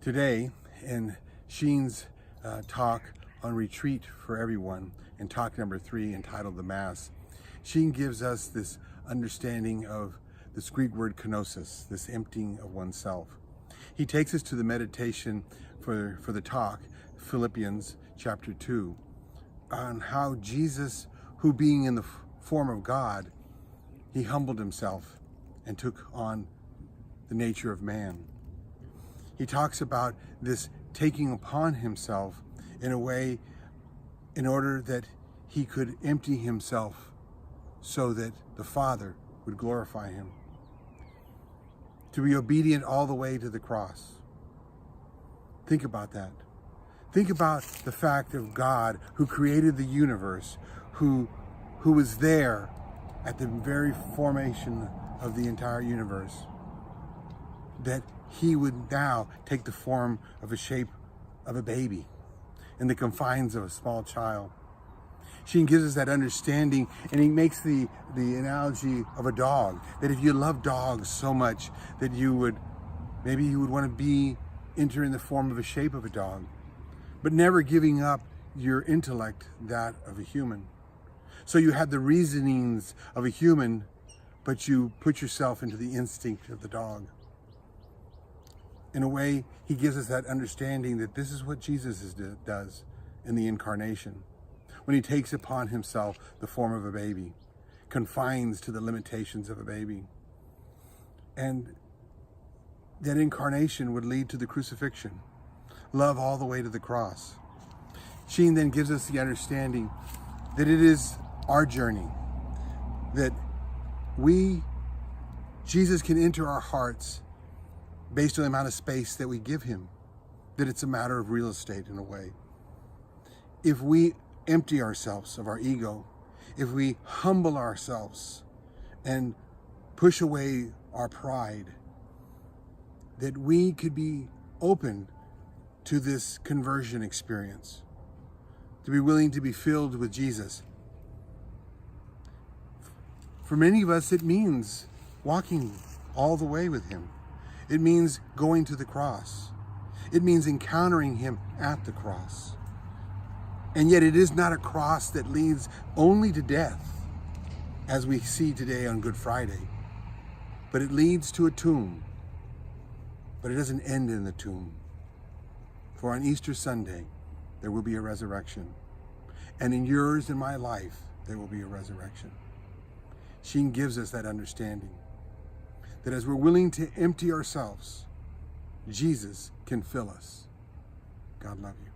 Today, in Sheen's talk on retreat for everyone, in talk number 3 entitled The Mass, Sheen gives us this understanding of this Greek word kenosis, this emptying of oneself. He takes us to the meditation for the talk, Philippians chapter 2, on how Jesus, who being in the form of God, he humbled himself and took on the nature of man. He talks about this taking upon himself in a way in order that he could empty himself so that the Father would glorify him. To be obedient all the way to the cross. Think about that. Think about the fact of God who created the universe, who was there at the very formation of the entire universe, that he would now take the form of a shape of a baby in the confines of a small child. Sheen gives us that understanding, and he makes the analogy of a dog, that if you love dogs so much that maybe you would want to enter in the form of a shape of a dog, but never giving up your intellect, that of a human. So you have the reasonings of a human, but you put yourself into the instinct of the dog. In a way, he gives us that understanding that this is what Jesus does in the Incarnation, when he takes upon himself the form of a baby, confines to the limitations of a baby. And that incarnation would lead to the crucifixion, love all the way to the cross. Sheen then gives us the understanding that it is our journey, that Jesus can enter our hearts based on the amount of space that we give him, that it's a matter of real estate in a way. If we empty ourselves of our ego, if we humble ourselves and push away our pride, that we could be open to this conversion experience, to be willing to be filled with Jesus. For many of us, it means walking all the way with him. It means going to the cross. It means encountering him at the cross. And yet it is not a cross that leads only to death, as we see today on Good Friday, but it leads to a tomb. But it doesn't end in the tomb. For on Easter Sunday, there will be a resurrection. And in yours and my life, there will be a resurrection. Sheen gives us that understanding, that as we're willing to empty ourselves, Jesus can fill us. God love you.